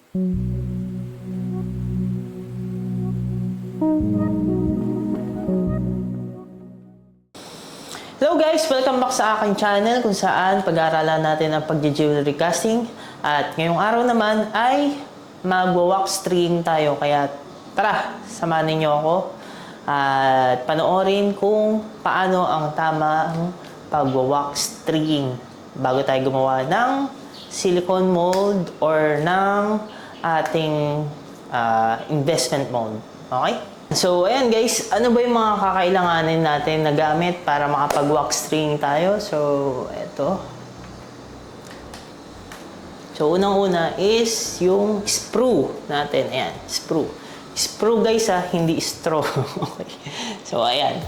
Hello guys! Welcome back sa aking channel kung saan pag-aaralan natin ang pag-jewelry casting. At ngayong araw naman ay mag-wax string tayo. Kaya tara, samahan ninyo ako at panoorin kung paano ang tamang pag-wax string bago tayo gumawa ng silicone mold or ng ating investment mold. Okay? So, ayan guys, ano ba yung mga kakailanganin natin na gamit para makapag-wax string tayo? So, eto. So, unang-una is yung sprue natin. Ayan, sprue. Sprue guys hindi straw. Okay. So, ayan.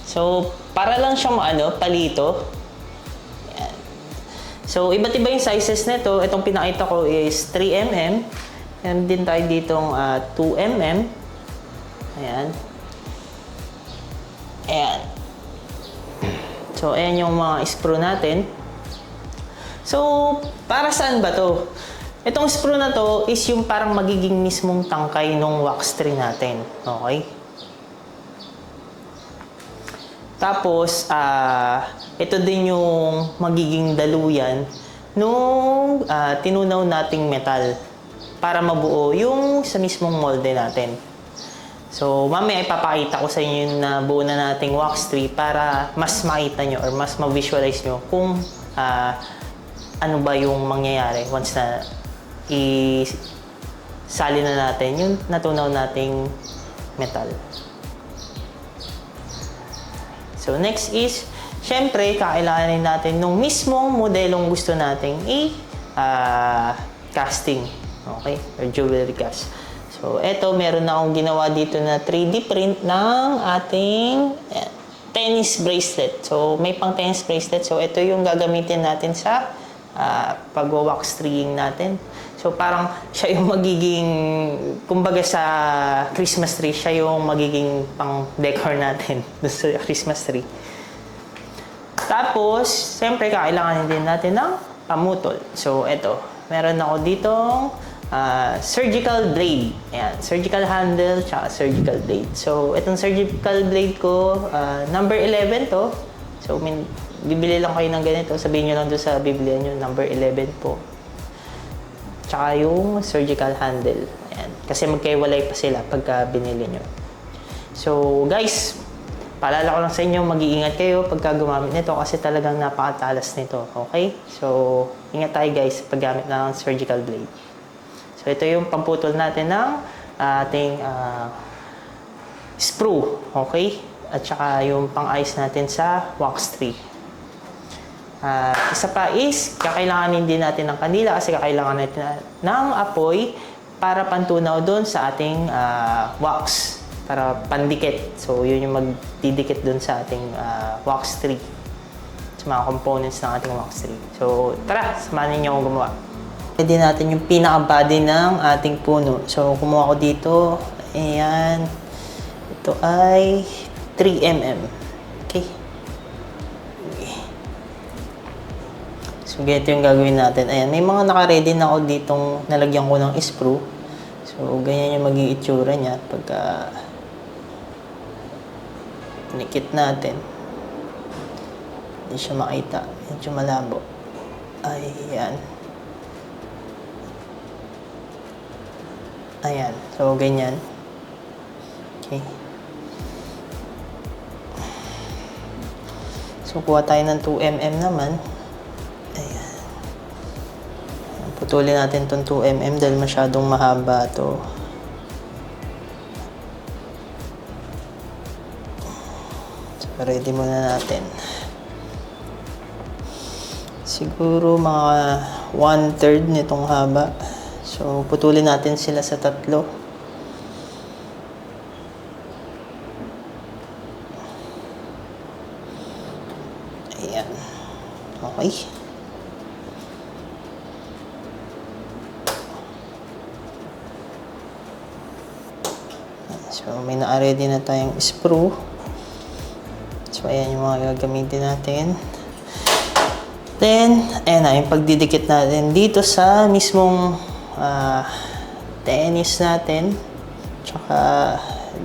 So, para lang siyang palito. Ayan. So, iba't iba yung sizes nito. Itong pinakita ko is 3mm. Meron din tayo ditong 2mm. Ayan. Ayan. So, ayan yung mga sprue natin. So, para saan ba to? Itong sprue na to is yung parang magiging mismong tangkay ng wax string natin. Okay? Tapos, ito din yung magiging daluyan nung tinunaw nating metal para mabuo yung sa mismong molde natin. So, mamaya ipapakita ko sa inyo yung nabuo na nating wax tree para mas makita nyo or mas ma-visualize nyo kung ano ba yung mangyayari once na isali na natin yung natunaw nating metal. So, next is, syempre, kakailanganin natin nung mismong modelong gusto nating casting. Okay? Or jewelry cast. So, eto, meron na akong ginawa dito na 3D print ng ating tennis bracelet. So, may pang tennis bracelet. So, ito yung gagamitin natin sa pag-wax stringing natin. So, parang siya yung magiging, kumbaga sa Christmas tree, siya yung magiging pang decor natin sa Christmas tree. Tapos, siyempre, kailangan din natin ng pamutol. So, eto, meron ako ditong surgical blade. Ayan, surgical handle tsaka surgical blade. So, itong surgical blade ko, number 11 to. So, bibili lang kayo ng ganito. Sabihin nyo lang doon sa biblia nyo, number 11 po. Tsaka yung surgical handle. Ayan, kasi magkaiwalay pa sila pagka binili nyo. So, guys, paalala ko lang sa inyo, mag-iingat kayo pagka gumamit nito kasi talagang napakatalas nito. Okay? So, ingat tayo guys paggamit ng surgical blade. So, ito yung pamputol natin ng ating sprue. Okay? At saka yung pang-ice natin sa wax tree. Isa pa is, kakailanganin din natin ng kandila kasi kakailangan natin ng apoy para pantunaw doon sa ating wax. Para pandikit. So, yun yung magdidikit doon sa ating wax tree. Sa mga components ng ating wax tree. So, tara, samahan ninyo akong gumawa. Pwede natin yung pinaka-body ng ating puno. So, kumuha ko dito. Ayan. Ito ay 3mm. Okay. So, ganito yung gagawin natin. Ayan. May mga naka-ready na ako ditong nalagyan ko ng sprue. So, ganyan yung magiging itsura niya pagka pinikit natin. Hindi siya makita. Medyo malabo. Ayan. Ayan. So, ganyan. Okay. So, kuha tayo ng 2mm naman. Ayan. Putulin natin itong 2mm dahil masyadong mahaba ito. So, ready muna natin. Siguro mga 1/3 nitong haba. So, putulin natin sila sa tatlo. Ayan. Okay. So, may na-ready na tayong sprue. So, ayan yung mga gagamitin natin. Then, ayan na, yung pagdidikit natin dito sa mismong tennis natin. Tsaka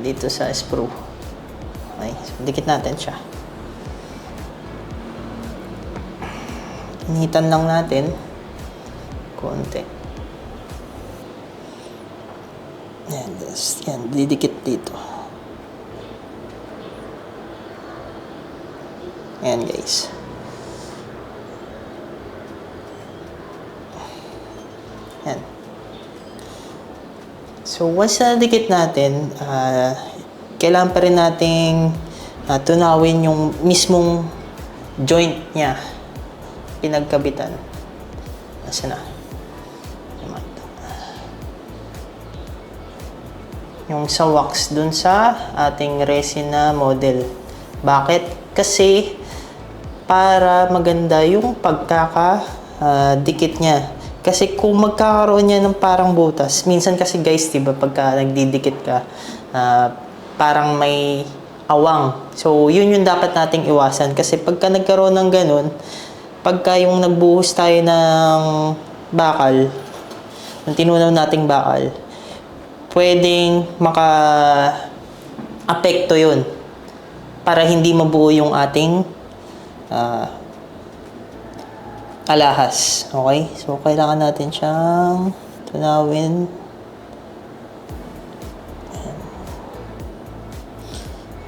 dito sa screw. Okay, so dikit natin siya. Initan lang natin. Konti. Yan, didikit dito. Ayan guys. Ayan. So once na dikit natin, kailangan pa rin nating tunawin yung mismong joint niya. Pinagkabitan. Nasaan na? Yung sa wax dun sa ating resin na model. Bakit? Kasi para maganda yung pagkakadikit niya. Kasi kung magkakaroon niya ng parang butas, minsan kasi guys, diba, pagka nagdidikit ka, parang may awang. So, yun yung dapat nating iwasan. Kasi pagka nagkaroon ng ganun, pagka yung nagbuhos tayo ng bakal, ng tinunaw nating bakal, pwedeng maka-apekto yun para hindi mabuo yung ating alahas. Okay? So, kailangan natin siyang tunawin.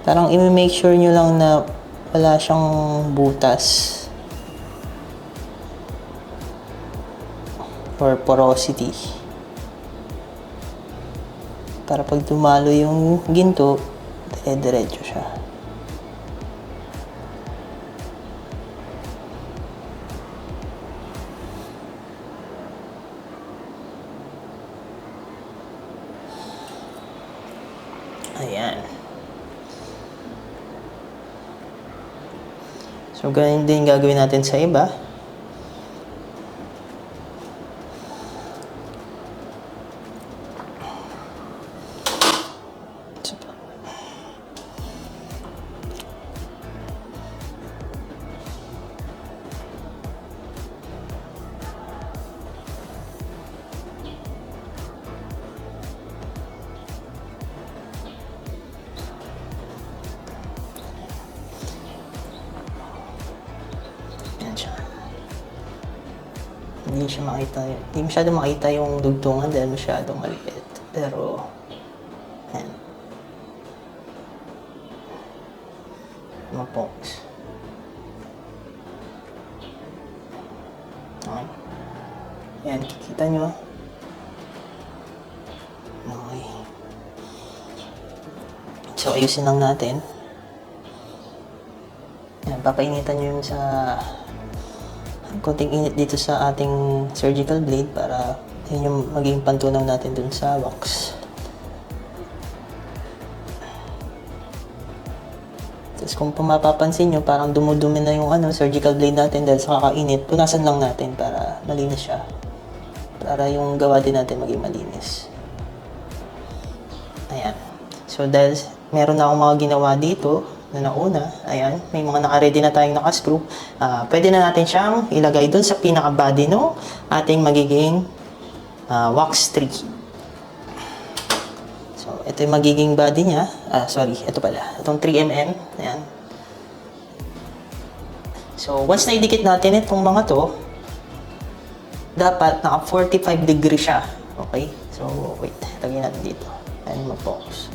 Parang i-make sure nyo lang na wala siyang butas or porosity. Para pag dumalo yung ginto, diretso siya. Ayan. So, ganun din gagawin natin sa iba. Hindi siya makita, hindi masyado makita yung dugtungan dahil masyadong maliit. Pero, ayan. Mapoks. Okay. Ayan, kikita nyo. Okay. So, ayusin lang natin. Ayan, papainitan nyo yung sa konting init dito sa ating surgical blade para yun yung maging pantunaw natin dun sa wax. Tapos kung mapapansin nyo, parang dumudumi na yung surgical blade natin dahil sa kakainit, punasan lang natin para malinis siya. Para yung gawa din natin maging malinis. Ayan. So dahil meron na akong mga ginawa dito, na nauna, ayan, may mga naka-ready na tayong naka-screw. Pwede na natin siyang ilagay doon sa pinaka-body no ating magiging wax tree. So, ito yung magiging body niya. Sorry, ito pala. Itong 3mm. Ayan. So, once na idikit natin itong mga to, dapat naka 45 degree siya. Okay? So, wait. Lagyan natin dito. Ayan, mag-focus.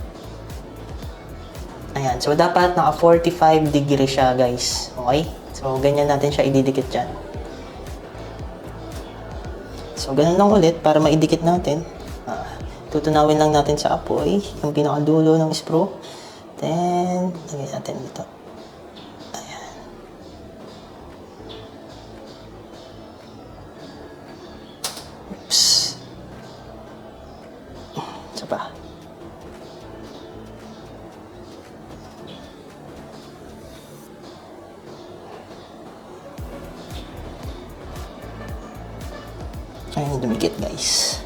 Ayan. So, dapat naka 45 degree siya, guys. Okay? So, ganyan natin siya ididikit dyan. So, ganun lang ulit para maidikit natin. Tutunawin lang natin sa apoy yung pinakadulo ng screw. Then, lagyan natin dito. Ayan. Oops. Isa pa. Ayan, dumikit guys.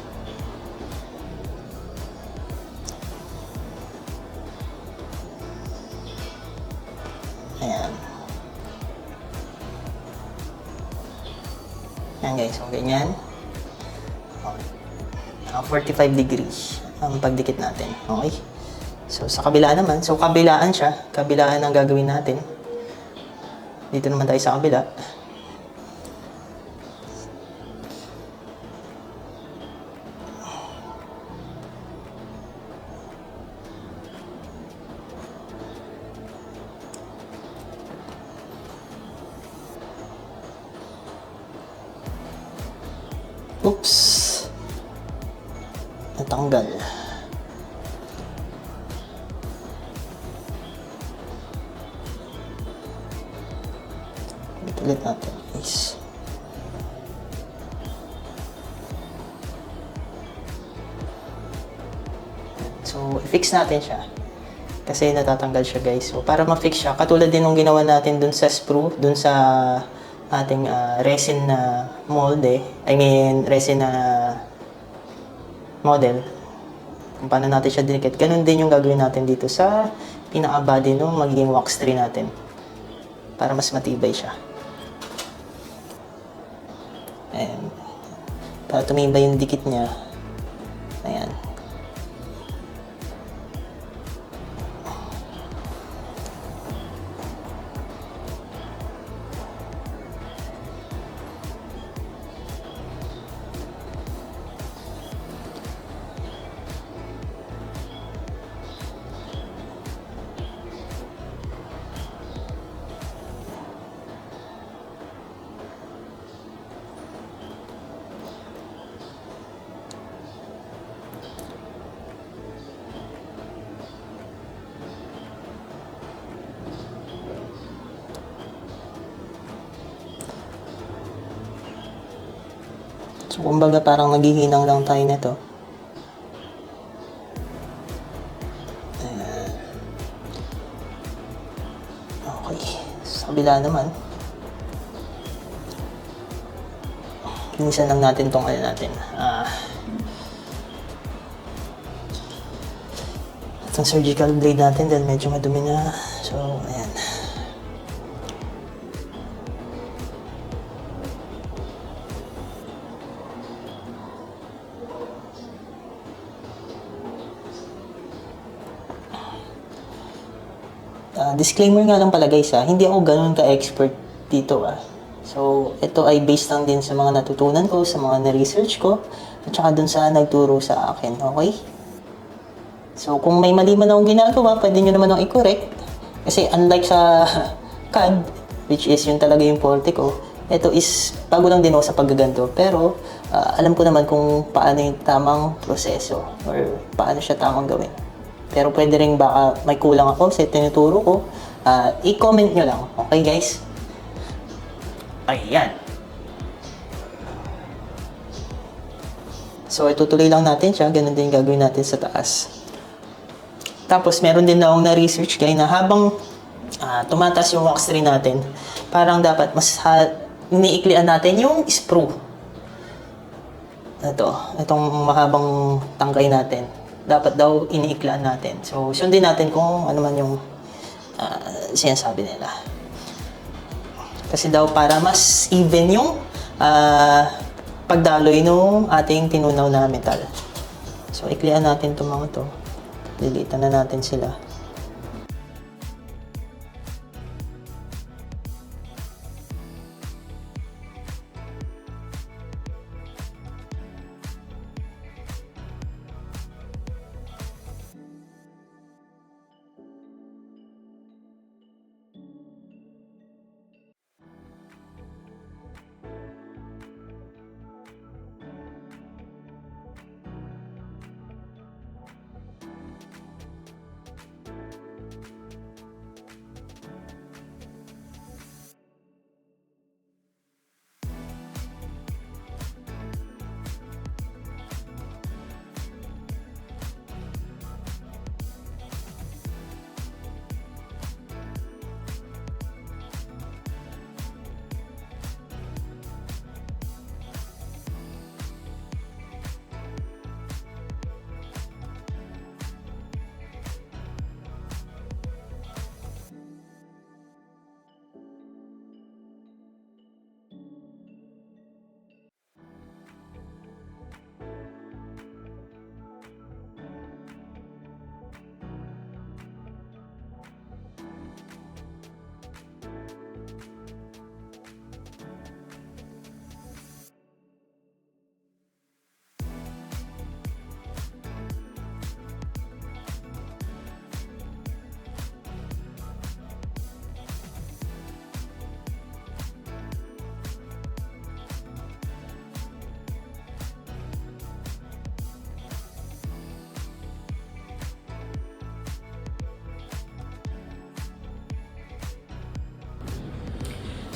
Ayan. Ayan guys, so ganyan. 45 degrees ang pagdikit natin. Okay? So, sa kabila naman. So, kabilaan siya. Kabilaan ang gagawin natin. Dito naman tayo sa kabila. Oops! Natanggal. Ulit natin is so i-fix natin siya kasi natatanggal siya guys. So para ma-fix siya, katulad din ng ginawa natin dun sa sprue, dun sa ating resin na molde, resin na model, kung paano natin siya dinikit, ganun din yung gagawin natin dito sa pinaka-body ng magiging wax tree natin para mas matibay siya. Ayan. Para tumibay yung dikit niya. Ayan. So, kumbaga parang naghihinang lang tayo nito. Okay. Sa kabila naman. Linisan lang natin tong natin. Itong surgical blade natin dahil medyo madumi na. So, ayan. Disclaimer nga lang pala guys hindi ako ganun ka-expert dito So, ito ay based lang din sa mga natutunan ko, sa mga na-research ko, at saka dun sa nagturo sa akin, okay? So, kung may mali man akong ginagawa, pwede nyo naman akong i-correct. Kasi unlike sa CAD, which is yun talaga yung forte ko, ito is bago lang din ako sa paggaganto. Pero, alam ko naman kung paano yung tamang proseso or paano siya tamang gawin. Pero pwede rin baka may kulang ako sa tinuturo ko. I-comment nyo lang. Okay guys? Ayan. So itutuloy lang natin siya. Ganun din gagawin natin sa taas. Tapos meron din akong na-research guys na habang tumataas yung wax tree natin, parang dapat mas iniiklian natin yung sprue. Itong mahabang tangkay natin. Dapat daw iniiklaan natin. So, sundin natin kung ano man yung sinasabi nila. Kasi daw para mas even yung pagdaloy ng ating tinunaw na metal. So, iklian natin itong mga to. Lilitan na natin sila.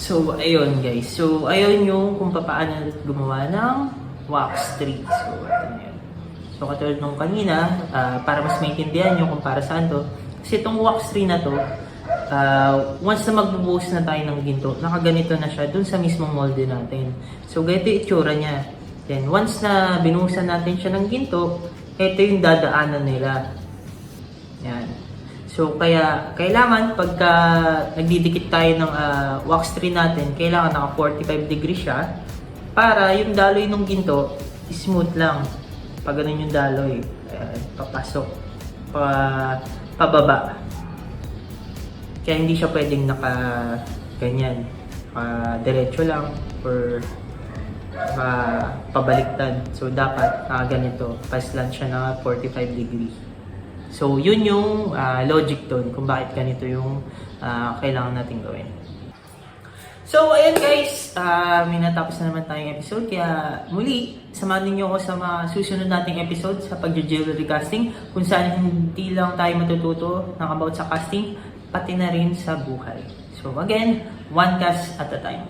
So, ayun guys. So, ayun yung kung paano gumawa ng wax tree. So, ito na yun. So, katulad nung kanina, para mas maintindihan nyo kung para saan to. Kasi itong wax tree na to, once na magbubuhos na tayo ng ginto, nakaganito na siya dun sa mismong molde natin. So, ganito yung itsura niya. Then, once na binuhusan natin siya ng ginto, ito yung dadaanan nila. Yan. So, kaya kailangan pagka nagdidikit tayo ng wax tree natin, kailangan naka 45 degrees siya para yung daloy ng ginto smooth lang. Pag ganun yung daloy, papasok, pababa. Kaya hindi siya pwedeng ganyan, diretso lang or pabaliktad. So, dapat ganito, paslant siya na 45 degrees. So, yun yung logic doon kung bakit ganito yung kailangan natin gawin. So, ayun guys, may natapos na naman tayong episode. Kaya muli, samahan niyo ako sa mga susunod nating episode sa pag-jewelry casting, kung saan hindi lang tayo matututo ng about sa casting, pati na rin sa buhay. So again, one cast at a time.